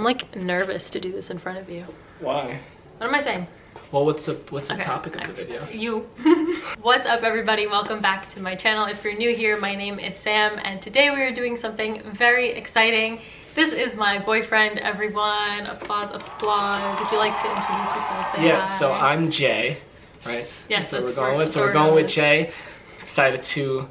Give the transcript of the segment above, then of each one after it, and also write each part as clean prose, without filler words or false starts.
I'm like nervous to do this in front of you. Why? What am I saying? Well, what's the topic of the video? You. What's up, everybody? Welcome back to my channel. If you're new here, my name is Sam, and today we are doing something very exciting. This is my boyfriend, everyone. Applause, applause. If you like to introduce yourself, say hi. So I'm Jay, right? Yes, that's what we're going with. So we're going with Jay. Excited to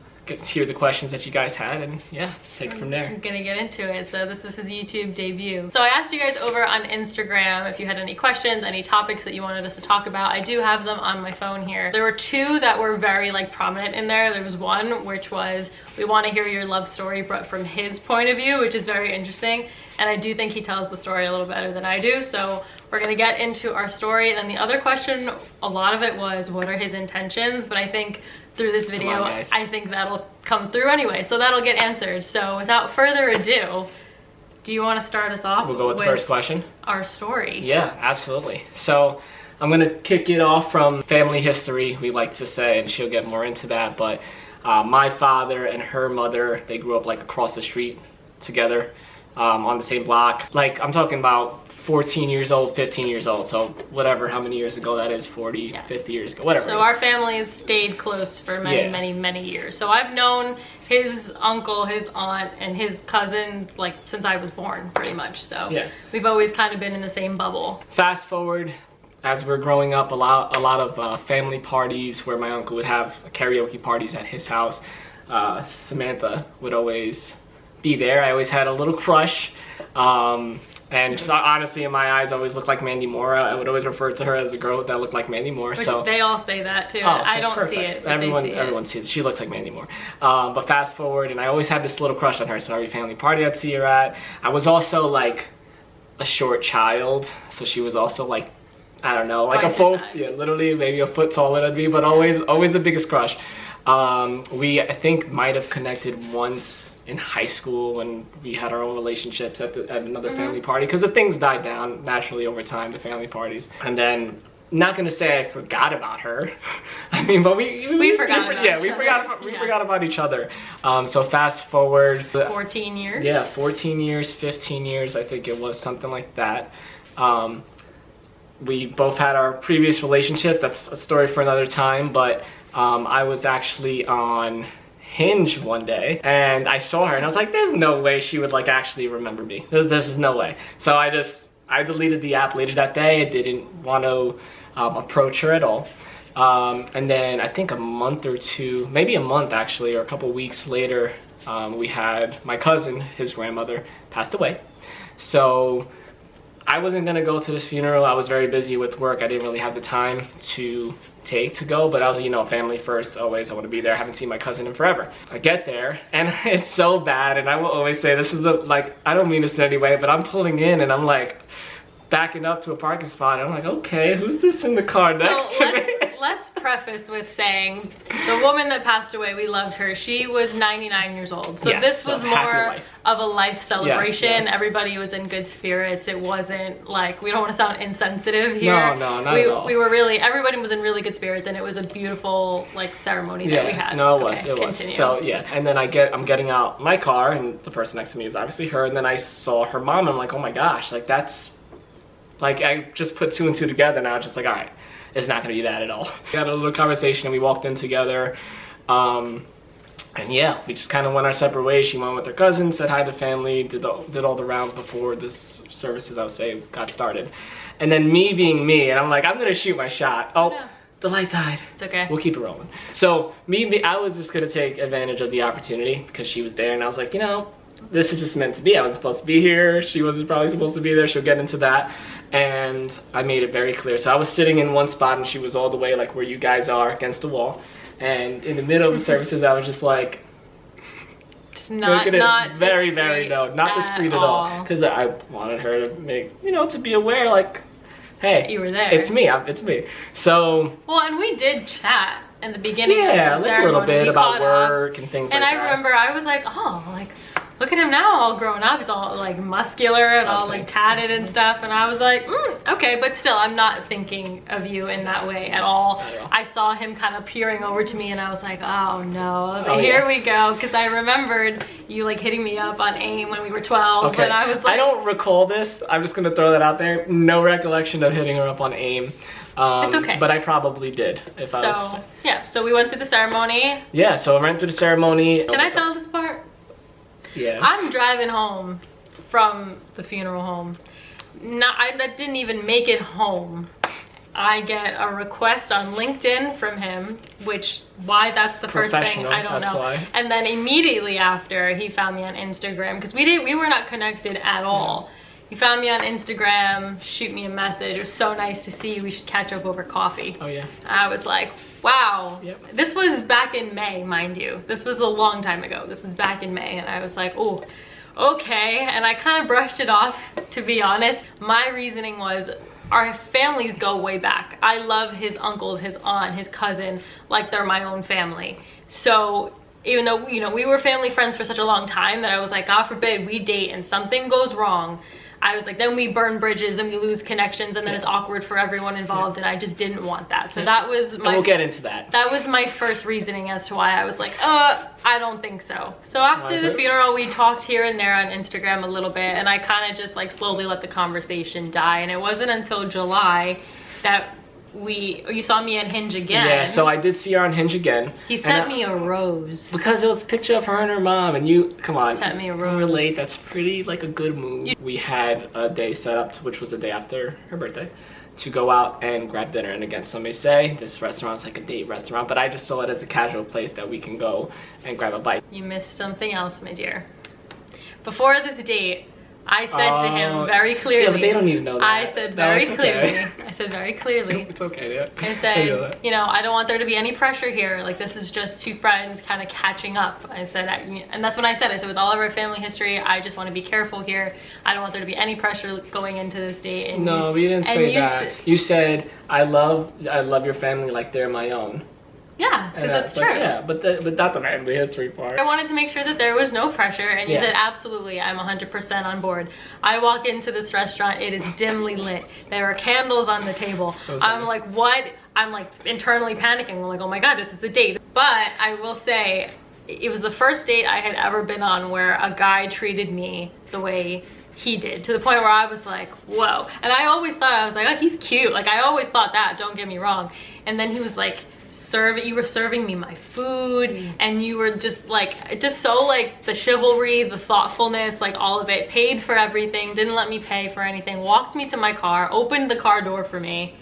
hear the questions that you guys had, and yeah, take it from there. I'm gonna get into it. So this is his YouTube debut. So I asked you guys over on Instagram if you had any questions, any topics that you wanted us to talk about. I do have them on my phone here. There were two that were very like prominent in there. There was one which was, we want to hear your love story but from his point of view, which is very interesting, and I do think he tells the story a little better than I do. So we're gonna get into our story. And then the other question, a lot of it was, what are his intentions? But I think through this video, I think that'll come through anyway. So that'll get answered. So without further ado, do you want to start us off? We'll go with the first question. Our story. Yeah, absolutely. So I'm gonna kick it off from family history, we like to say, and she'll get more into that. But my father and her mother, they grew up like across the street together, on the same block. Like, I'm talking about 14 years old, 15 years old, so whatever, how many years ago that is, 40, yeah. 50 years ago, whatever. So our families stayed close for many years. So I've known his uncle, his aunt, and his cousin like since I was born, pretty much. So yeah, we've always kind of been in the same bubble. Fast forward, as we're growing up, a lot of family parties where my uncle would have karaoke parties at his house. Samantha would always be there. I always had a little crush. And honestly, in my eyes, always looked like Mandy Moore. I would always refer to her as a girl that looked like Mandy Moore. Which so they all say that too. I don't see it. Everyone sees it. She looks like Mandy Moore. But fast forward, and I always had this little crush on her. So every family party I'd see her at. I was also like a short child, so she was also like, I don't know, like a full, yeah, literally maybe a foot taller than me, but always the biggest crush. We, I think, might have connected once in high school when we had our own relationships at another family party, because the things died down naturally over time, the family parties. And then, not gonna say I forgot about her. I mean, but we forgot about each other. So fast forward 14 years. Yeah, 14 years, 15 years, I think it was, something like that. We both had our previous relationships. That's a story for another time. But I was actually on Hinge one day and I saw her and I was like, there's no way she would like actually remember me. This is no way. So I deleted the app later that day. I didn't want to approach her at all. And then I think a month or two, maybe a month actually, or a couple weeks later, we had my cousin, his grandmother, passed away. So I wasn't gonna go to this funeral. I was very busy with work. I didn't really have the time to go, but I was, you know, family first, always. I want to be there. I haven't seen my cousin in forever. I get there and it's so bad, and I will always say this is like, I don't mean this in any way, but I'm pulling in and I'm like backing up to a parking spot. And I'm like, okay, who's this in the car next to me? Let's preface with saying the woman that passed away, we loved her. She was 99 years old. So yes, this was more of a life celebration. Yes, yes. Everybody was in good spirits. It wasn't like, we don't want to sound insensitive here. No, not at all. We were really, everybody was in really good spirits, and it was a beautiful like ceremony that we had. No, it was. So yeah, and then I'm getting out my car, and the person next to me is obviously her, and then I saw her mom, and I'm like, oh my gosh, like that's, like I just put two and two together now, just like, all right, it's not gonna be that at all. We had a little conversation and we walked in together. And yeah, we just kind of went our separate ways. She went with her cousin, said hi to family, did all the rounds before this services, I would say, got started. And then me being me, and I'm like, I'm gonna shoot my shot. Oh, no. The light died. It's okay. We'll keep it rolling. So I was just gonna take advantage of the opportunity because she was there, and I was like, you know, this is just meant to be. I was supposed to be here. She wasn't probably supposed to be there. She'll get into that. And I made it very clear. So I was sitting in one spot and she was all the way like where you guys are, against the wall. And in the middle of the services, I was just like, just not very discreet at all. Because I wanted her to make, you know, to be aware, like, hey, you were there. It's me. It's me. So. Well, and we did chat in the beginning. Yeah, of the like a little bit about work and things like that. And I remember I was like, oh, like, look at him now, all grown up. He's all like muscular and all like tatted and stuff. And I was like, okay, but still, I'm not thinking of you in that way at all. I saw him kind of peering over to me and I was like, oh no. I was like, here we go. Because I remembered you like hitting me up on AIM when we were 12. Okay. And I was like, I don't recall this. I'm just gonna throw that out there. No recollection of hitting her up on AIM. It's okay. But I probably did. If I was to say. Yeah, so we went through the ceremony. Yeah, so I went through the ceremony. Can I tell this part? Yeah. I'm driving home from the funeral home. I didn't even make it home. I get a request on LinkedIn from him, which why that's the first thing, I don't know. Why. And then immediately after, he found me on Instagram because we were not connected at all. He found me on Instagram, shoot me a message. It was so nice to see you. We should catch up over coffee. Oh yeah. I was like, wow. Yep. This was back in May, mind you. This was a long time ago. This was back in May, and I was like, oh, okay. And I kind of brushed it off, to be honest. My reasoning was, our families go way back. I love his uncles, his aunt, his cousin, like they're my own family. So even though, you know, we were family friends for such a long time that I was like, God forbid we date and something goes wrong. I was like, then we burn bridges and we lose connections and then it's awkward for everyone involved, and I just didn't want that. So that was my... And we'll get into that. That was my first reasoning as to why I was like, I don't think so. So after the funeral, we talked here and there on Instagram a little bit, and I kind of just like slowly let the conversation die. And it wasn't until July that you saw me on Hinge again. Yeah, so I did see her on Hinge again. He sent me a rose. Because it was a picture of her and her mom, and you, come on. Sent me a rose. Relate, that's pretty like a good move. We had a day set up, which was the day after her birthday, to go out and grab dinner. And again, some may say this restaurant's like a date restaurant, but I just saw it as a casual place that we can go and grab a bite. You missed something else, my dear. Before this date, I said to him very clearly. Yeah, but they don't need to know that. I said very clearly. Okay. I said very clearly. It's okay, yeah. I said, you know, I don't want there to be any pressure here. Like, this is just two friends kind of catching up. I said, and that's when I said, with all of our family history, I just want to be careful here. I don't want there to be any pressure going into this date. And no, you didn't say that. You said, I love your family like they're my own. Yeah, because that's true. Yeah, but not the family history part. I wanted to make sure that there was no pressure, and you said, absolutely, I'm 100% on board. I walk into this restaurant, it is dimly lit. There are candles on the table. I'm like, what? I'm like internally panicking. I'm like, oh my God, this is a date. But I will say, it was the first date I had ever been on where a guy treated me the way he did, to the point where I was like, whoa. And I always thought, I was like, oh, he's cute. Like, I always thought that, don't get me wrong. And then he was like, you were serving me my food, and you were just so like the chivalry, the thoughtfulness, like all of it, paid for everything, didn't let me pay for anything, walked me to my car, opened the car door for me,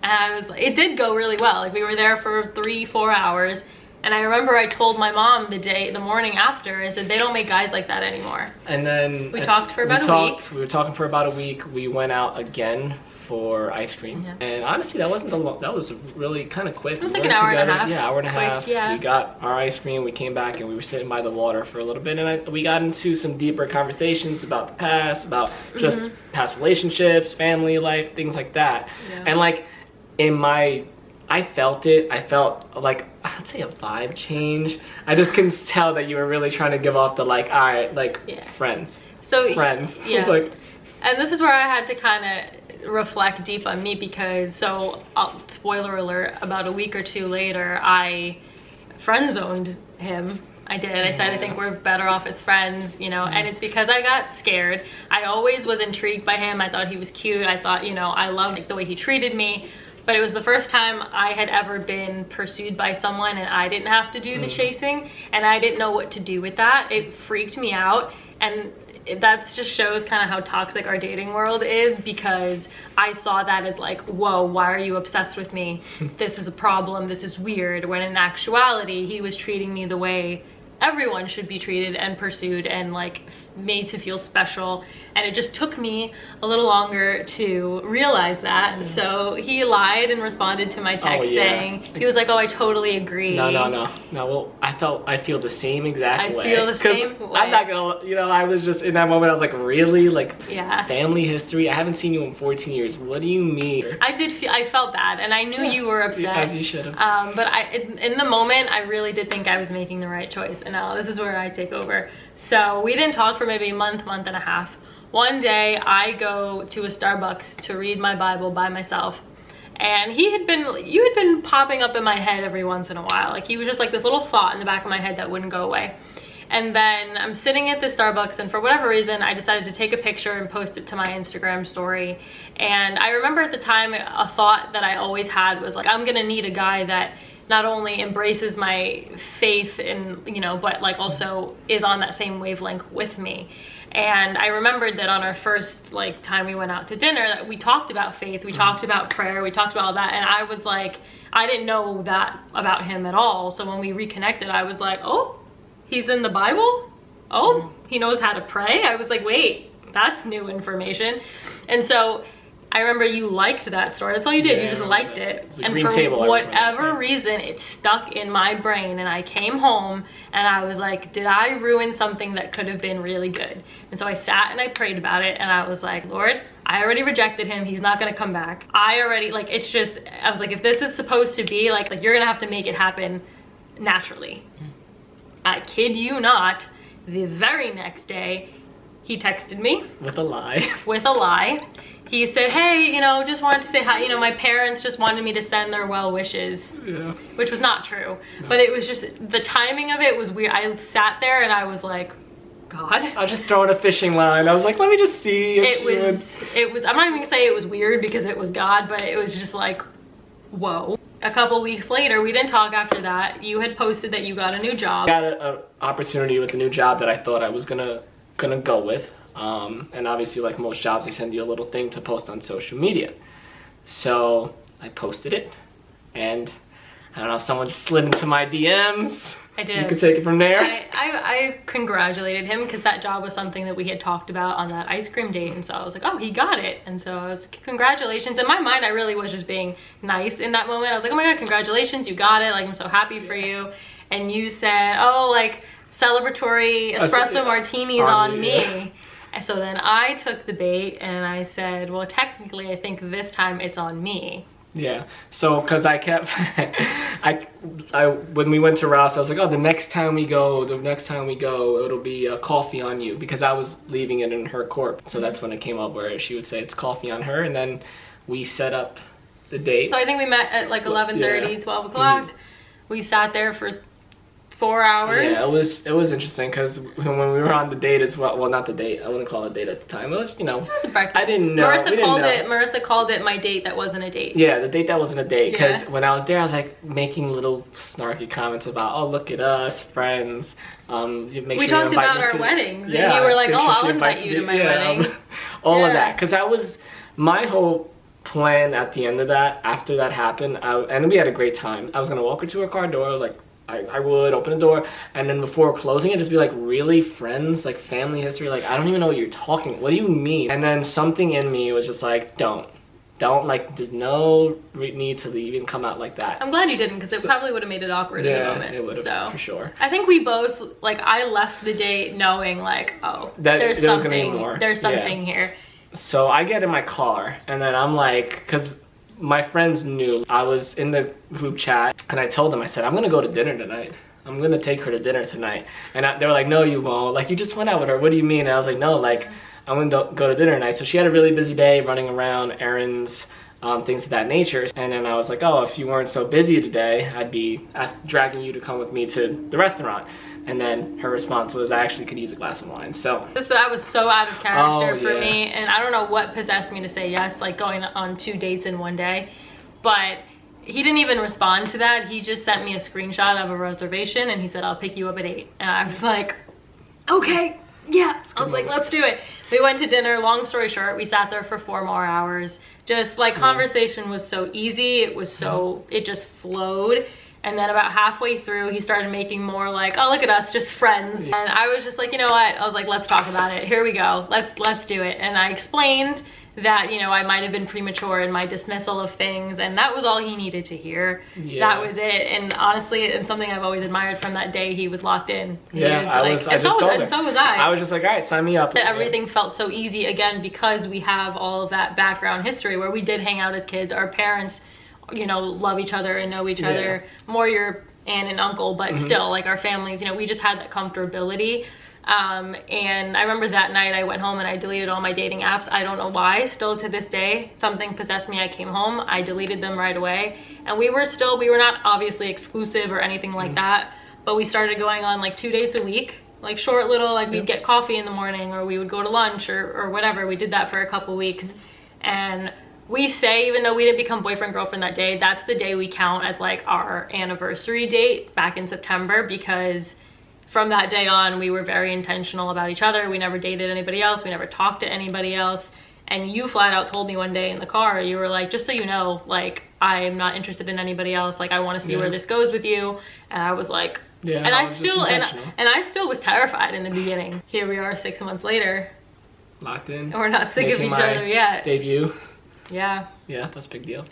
and I was like, it did go really well. Like, we were there for 3-4 hours, and I remember I told my mom the morning after, I said, they don't make guys like that anymore. And then we talked for about a week. We were talking for about a week. We went out again for ice cream, and honestly, that wasn't that was really kind of quick. It was like an hour and a half. Yeah, hour and a half. Yeah. We got our ice cream, we came back, and we were sitting by the water for a little bit, and we got into some deeper conversations about the past, about just past relationships, family life, things like that. And like I felt it. I felt like, I'd say a vibe change. I just can tell that you were really trying to give off the like, all right, like friends. So friends. Yeah. I was like, and this is where I had to kind of reflect deep on me, because spoiler alert, about a week or two later, I friend zoned him. I did. I said, I think we're better off as friends, you know, and it's because I got scared. I always was intrigued by him. I thought he was cute. I thought, you know, I loved the way he treated me. But it was the first time I had ever been pursued by someone and I didn't have to do the chasing, and I didn't know what to do with that. It freaked me out, and that just shows kind of how toxic our dating world is, because I saw that as like, whoa, why are you obsessed with me? This is a problem, this is weird. When in actuality, he was treating me the way everyone should be treated and pursued and like made to feel special. And it just took me a little longer to realize that. So he lied and responded to my text saying, he was like, oh, I totally agree. No. Well, I feel the same exact way. I feel the same way. I'm not gonna, you know, I was just in that moment, I was like, really? Like, family history? I haven't seen you in 14 years. What do you mean? I felt bad, and I knew you were upset. As you should have. But in the moment, I really did think I was making the right choice. And now this is where I take over. So we didn't talk for maybe a month and a half. One day I go to a Starbucks to read my Bible by myself, and you had been popping up in my head every once in a while. Like, he was just like this little thought in the back of my head that wouldn't go away. And then I'm sitting at the Starbucks, and for whatever reason, I decided to take a picture and post it to my Instagram story. And I remember at the time, a thought that I always had was like, I'm gonna need a guy that not only embraces my faith and, you know, but like also is on that same wavelength with me. And I remembered that on our first like time we went out to dinner, that we talked about faith, we talked about prayer, we talked about all that. And I was like, I didn't know that about him at all. So when we reconnected, I was like, oh, he's in the Bible? Oh, he knows how to pray? I was like, wait, that's new information. And so I remember you liked that story. That's all you did. Yeah, you just liked it. And for whatever reason, it stuck in my brain. And I came home and I was like, did I ruin something that could have been really good? And so I sat and I prayed about it. And I was like, Lord, I already rejected him. He's not going to come back. I already, like, it's just, I was like, if this is supposed to be like you're going to have to make it happen naturally. I kid you not, the very next day, he texted me. With a lie. With a lie. He said, hey, you know, just wanted to say hi. You know, my parents just wanted me to send their well wishes. Yeah. Which was not true. No. But it was just, the timing of it was weird. I sat there and I was like, God. I was just throwing a fishing line. I was like, let me just see. It was, I'm not even gonna say it was weird because it was God, but it was just like, whoa. A couple weeks later, we didn't talk after that. You had posted that you got a new job. I got an opportunity with a new job that I thought I was gonna go with. And obviously, like most jobs, they send you a little thing to post on social media. So I posted it, and I don't know, someone just slid into my DMs. I did. You could take it from there. I congratulated him because that job was something that we had talked about on that ice cream date, and so I was like, oh, he got it. And so I was, congratulations. In my mind, I really was just being nice in that moment. I was like, oh my God, congratulations, you got it. Like, I'm so happy for you. And you said, oh, like, celebratory espresso martinis on me. Yeah. And so then I took the bait and I said, well, technically, I think this time it's on me. Yeah, so because I kept, when we went to Rouse, I was like, oh, the next time we go, it'll be a coffee on you, because I was leaving it in her court. So that's when it came up where she would say it's coffee on her, and then we set up the date. So I think we met at like 11:30, 12 o'clock. Mm-hmm. We sat there for 4 hours. Yeah, it was interesting because when we were on the date as well not the date, I wouldn't call it a date at the time. It was, you know, it was a breakfast. I didn't know. Marissa called it my date that wasn't a date. Yeah, the date that wasn't a date, because when I was there, I was like making little snarky comments about, oh, look at us, friends. We talked about our weddings, and you were like, oh, I'll invite you to my wedding. All of that, because my whole plan at the end of that, after that happened, and we had a great time. I was gonna walk her to her car door, like I would open the door, and then before closing it, just be like, really, friends, like family history, like I don't even know what you're talking, what do you mean? And then something in me was just like, don't, like, there's no need to even come out like that. I'm glad you didn't, because it probably would have made it awkward in the moment. It would have, for sure. I think we both, like, I left the date knowing like, oh, there's something here. So I get in my car, and then I'm like, because my friends knew I was in the group chat, and I told them, I said, I'm gonna go to dinner tonight. I'm gonna take her to dinner tonight. And they were like, no, you won't. Like, you just went out with her. What do you mean? And I was like, no, like, I'm gonna go to dinner tonight. So she had a really busy day running around, errands, things of that nature. And then I was like, oh, if you weren't so busy today, I'd be dragging you to come with me to the restaurant. And then her response was, I actually could use a glass of wine. So that was so out of character for me, and I don't know what possessed me to say yes, like going on 2 dates in one day. But he didn't even respond to that. He just sent me a screenshot of a reservation, and he said, I'll pick you up at 8. And I was like, okay, yeah. I was like, let's do it. We went to dinner. Long story short, we sat there for 4 more hours. Just like, conversation was so easy. It was so, it just flowed. And then about halfway through, he started making more like, oh, look at us, just friends. And I was just like, you know what? I was like, let's talk about it. Here we go. Let's do it. And I explained that, you know, I might have been premature in my dismissal of things, and that was all he needed to hear. Yeah. That was it. And honestly, it's something I've always admired from that day. He was locked in. I just told her. And so was I. I was just like, all right, sign me up. Everything felt so easy, again, because we have all of that background history where we did hang out as kids. Our parents, you know, love each other and know each other more, your aunt and uncle, but still, like, our families, you know, we just had that comfortability. And I remember that night I went home and I deleted all my dating apps. I don't know why. Still to this day, something possessed me. I came home, I deleted them right away. And we were not obviously exclusive or anything like that, but we started going on like 2 dates a week, like short little, like we'd get coffee in the morning or we would go to lunch or whatever. We did that for a couple weeks. And we say, even though we didn't become boyfriend girlfriend that day, that's the day we count as like our anniversary date back in September, because from that day on we were very intentional about each other. We never dated anybody else, we never talked to anybody else. And you flat out told me one day in the car, you were like, just so you know, like, I am not interested in anybody else, like I want to see where this goes with you. And I was like, and I still was terrified in the beginning. Here we are 6 months later, locked in, and we're not sick of each other yet. Debut. Yeah, that's a big deal.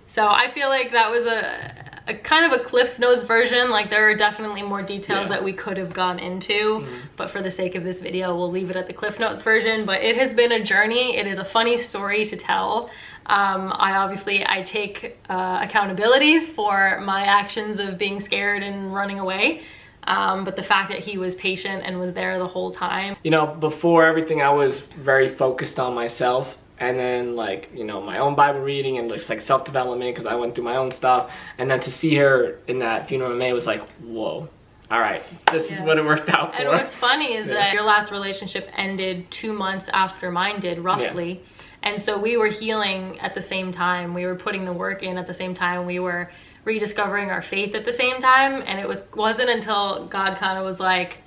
So I feel like that was a kind of a Cliff Notes version. Like there are definitely more details that we could have gone into, but for the sake of this video, we'll leave it at the Cliff Notes version. But it has been a journey. It is a funny story to tell. I take accountability for my actions of being scared and running away. But the fact that he was patient and was there the whole time. You know, before everything, I was very focused on myself. And then, like, you know, my own Bible reading and just like self-development, because I went through my own stuff. And then to see her in that funeral in May was like, whoa, all right, this is what it worked out for. And what's funny is that your last relationship ended 2 months after mine did, roughly. And so we were healing at the same time. We were putting the work in at the same time. We were rediscovering our faith at the same time. And it wasn't until God kind of was like,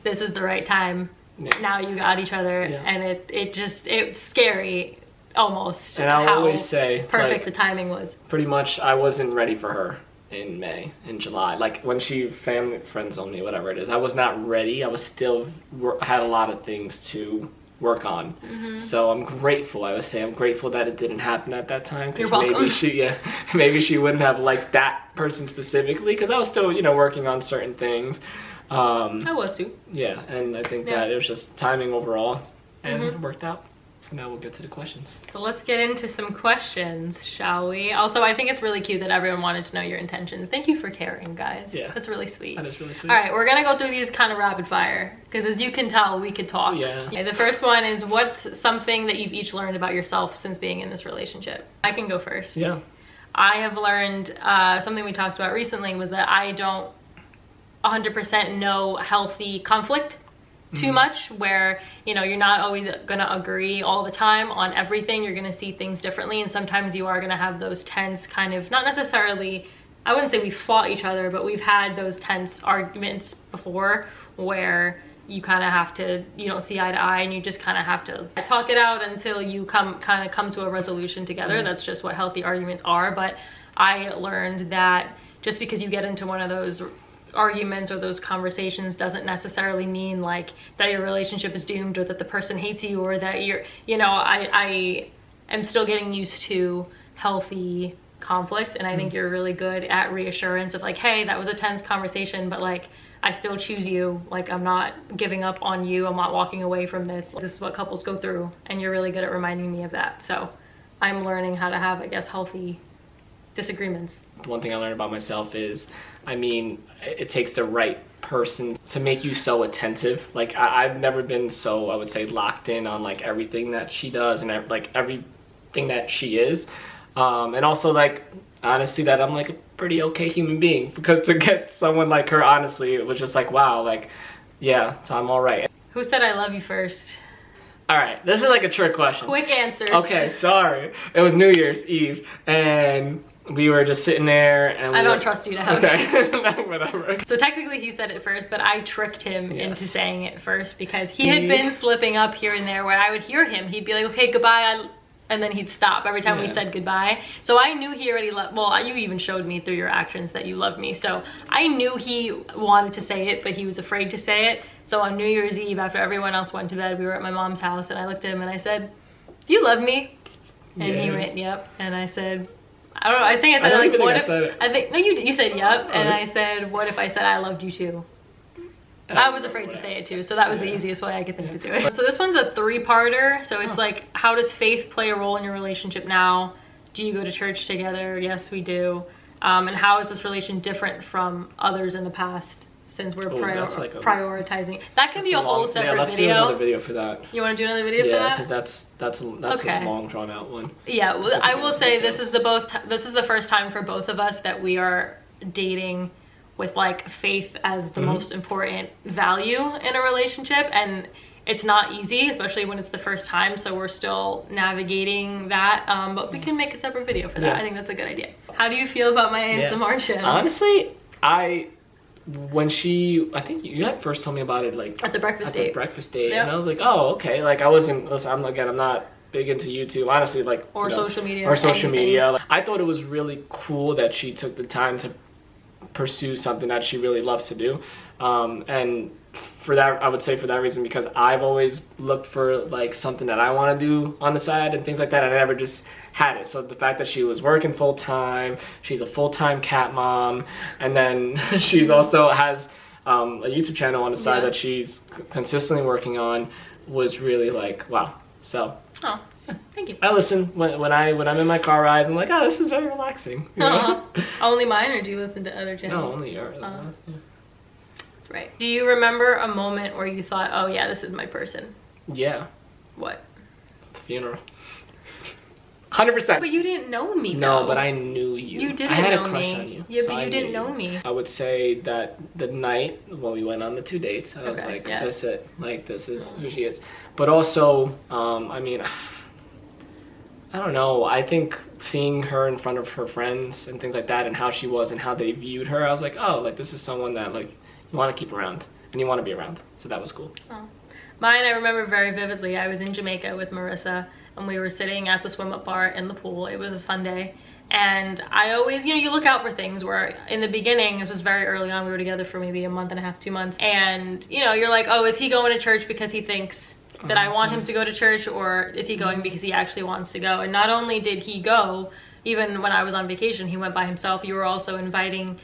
this is the right time. Now you got each other, and it's scary almost. And I'll always say perfect the timing was. Pretty much, I wasn't ready for her in May, in July. Like when she friend zoned me, whatever it is, I was not ready. I was still had a lot of things to work on. So I'm grateful. I would say I'm grateful that it didn't happen at that time. You're welcome. Maybe she wouldn't have liked that person specifically, because I was still, you know, working on certain things. I was too. Yeah, and I think that it was just timing overall, and it worked out. So now we'll get to the questions. So let's get into some questions, shall we? Also, I think it's really cute that everyone wanted to know your intentions. Thank you for caring, guys. Yeah. That's really sweet. That is really sweet. All right, we're gonna go through these kind of rapid fire, because as you can tell, we could talk. Yeah. Okay, the first one is, what's something that you've each learned about yourself since being in this relationship? I can go first. Yeah. I have learned, something we talked about recently was that I don't 100% know healthy conflict too much, where, you know, you're not always gonna agree all the time on everything. You're gonna see things differently, and sometimes you are gonna have those tense kind of, not necessarily, I wouldn't say we fought each other, but we've had those tense arguments before where you kind of have to, you don't see eye to eye, and you just kind of have to talk it out until you come to a resolution together. That's just what healthy arguments are. But I learned that just because you get into one of those arguments or those conversations doesn't necessarily mean like that your relationship is doomed, or that the person hates you, or that you're, you know, I am still getting used to healthy conflict, and I think you're really good at reassurance of like, hey, that was a tense conversation, but like, I still choose you. Like, I'm not giving up on you. I'm not walking away from this. This is what couples go through, and you're really good at reminding me of that. So I'm learning how to have, I guess, healthy disagreements. The one thing I learned about myself is, I mean, it takes the right person to make you so attentive. Like, I've never been so, I would say, locked in on like everything that she does and like everything that she is. And also, like, honestly, that I'm like a pretty okay human being, because to get someone like her, honestly, it was just like, wow, like, yeah, so I'm all right. Who said I love you first? All right, this is like a trick question. Quick answers. Okay, sorry. It was New Year's Eve, and we were just sitting there, and I don't trust you to have no, whatever. So technically he said it first, but I tricked him into saying it first, because he had been slipping up here and there where I would hear him. He'd be like, okay, goodbye, and then he'd stop every time we said goodbye. So I knew he already loved, well, you even showed me through your actions that you loved me. So I knew he wanted to say it, but he was afraid to say it. So on New Year's Eve, after everyone else went to bed, we were at my mom's house, and I looked at him and I said, do you love me? And he went, yep. And I said, I don't know, I think I said, like, what if, I think, no, you said yep. And I said, what if I said I loved you too? I was afraid to say it too, so that was the easiest way I could think to do it. So this one's a 3-parter. So it's like, how does faith play a role in your relationship now? Do you go to church together? Yes, we do. And how is this relation different from others in the past? since we're that's like prioritizing. That can be a whole separate let's video. do another video for that. You want to do another video for that? Yeah, because that's Okay. a long drawn out one. Yeah, well, I will say this is the first time for both of us that we are dating with like faith as the most important value in a relationship, and it's not easy, especially when it's the first time, so we're still navigating that, but we can make a separate video for that. I think that's a good idea. How do you feel about my ASMR channel? Honestly, I think you had first told me about it like at the breakfast date. Yep. And I was like, oh, okay. Like listen, I'm not big into YouTube, honestly, like or social media. Or social media. Like, I thought it was really cool that she took the time to pursue something that she really loves to do, and for that, I would say for that reason, because I've always looked for like something that I want to do on the side and things like that, and I never just had it. So the fact that she was working full time, she's a full-time cat mom, and then she's also has a YouTube channel on the side that she's consistently working on, was really like, wow. So oh, thank you. I listen when I'm in my car rides. I'm like, oh, this is very relaxing. You know? Only mine, or do you listen to other channels? No, only yours. That's right. Do you remember a moment where you thought, oh yeah, this is my person? Yeah. What? The funeral. 100%. But you didn't know me, though. No, but I knew you. You didn't know me. I had a crush on you. Yeah, so but you didn't know me. I would say that the night when we went on the 2 dates, I was like, yeah. that's it. Like, this is who she is. But also, I mean, I don't know. I think seeing her in front of her friends and things like that, and how she was and how they viewed her, I was like, oh, like, this is someone that, like, you want to keep around and you want to be around. So that was cool. Oh. Mine, I remember very vividly. I was in Jamaica with Marissa, and we were sitting at the swim-up bar in the pool. It was a Sunday, and I always, you know, you look out for things where in the beginning, this was very early on, we were together for maybe a month and a half, 2 months, and you know, you're like, oh, is he going to church because he thinks that I want him to go to church, or is he going because he actually wants to go? And not only did he go, even when I was on vacation, he went by himself. You were also inviting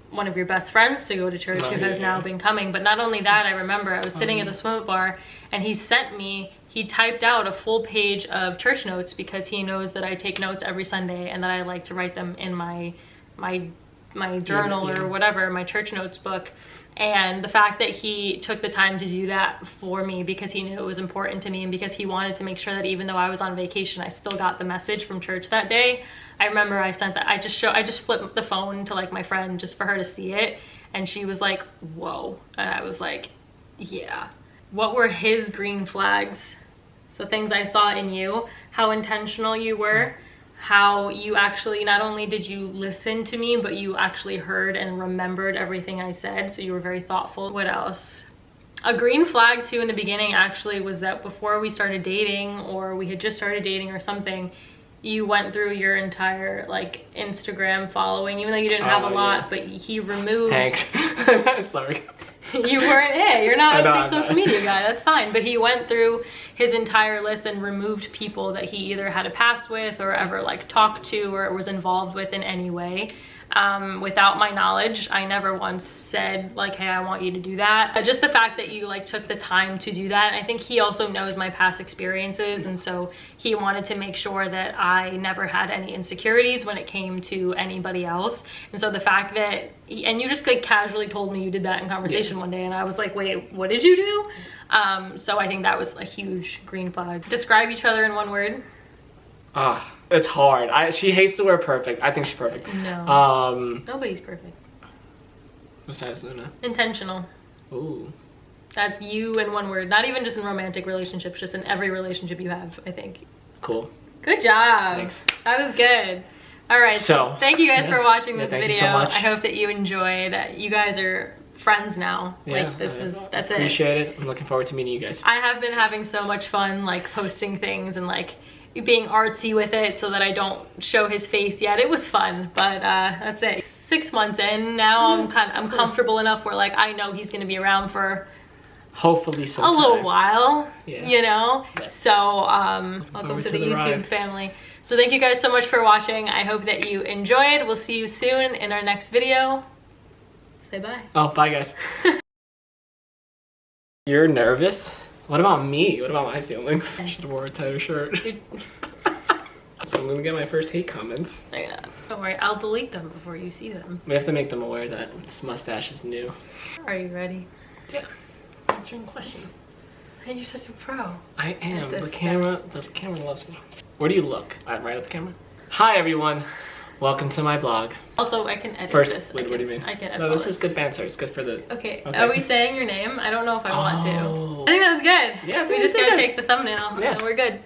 one of your best friends to go to church, who has now been coming. But not only that, I remember I was sitting at the swim-up bar, and he typed out a full page of church notes, because he knows that I take notes every Sunday and that I like to write them in my journal or whatever, my church notes book. And the fact that he took the time to do that for me, because he knew it was important to me, and because he wanted to make sure that even though I was on vacation, I still got the message from church that day. I remember I sent that, I just flipped the phone to like my friend just for her to see it, and she was like, whoa. And I was like, yeah. What were his green flags? So things I saw in you, how intentional you were, how you actually, not only did you listen to me, but you actually heard and remembered everything I said. So you were very thoughtful. What else? A green flag too in the beginning actually was that before we started dating, or we had just started dating or something, you went through your entire like Instagram following, even though you didn't have a lot, but he removed. Thanks. Sorry. You weren't, hey, you're not a big social media guy, that's fine. But he went through his entire list and removed people that he either had a past with, or ever like talked to, or was involved with in any way. Without my knowledge. I never once said like, hey, I want you to do that. Just the fact that you like took the time to do that. I think he also knows my past experiences, and so he wanted to make sure that I never had any insecurities when it came to anybody else. And so the fact that, and you just like casually told me you did that in conversation one day, and I was like, wait, what did you do? So I think that was a huge green flag. Describe each other in one word. It's hard. She hates the word perfect. I think she's perfect. No. Nobody's perfect. Besides Luna. Intentional. Ooh. That's you in one word. Not even just in romantic relationships, just in every relationship you have, I think. Cool. Good job. Thanks. That was good. All right. So thank you guys for watching this video. You so much. I hope that you enjoyed. You guys are friends now. Yeah, like that's it. Appreciate it. I'm looking forward to meeting you guys. I have been having so much fun like posting things and like being artsy with it so that I don't show his face yet. It was fun, but that's it. 6 months in now, I'm comfortable enough where like I know he's gonna be around for hopefully sometime. a little while, you know. Yeah. So welcome to the YouTube family. So thank you guys so much for watching. I hope that you enjoyed. We'll see you soon in our next video. Say bye. Oh, bye guys. You're nervous? What about me? What about my feelings? I should have wore a tighter shirt. I'm gonna get my first hate comments. No, you're not. Don't worry, I'll delete them before you see them. We have to make them aware that this mustache is new. Are you ready? Yeah. Answering questions. You're such a pro. I am. The camera loves me. Where do you look? Right at the camera? Hi everyone. Welcome to my blog. Also, I can edit First, this. wait, what do you mean? I can edit No, this is good banter. It's good for the... Okay, are we saying your name? I don't know if I want to. I think that was good. Yeah, we just gotta take the thumbnail Yeah. and we're good.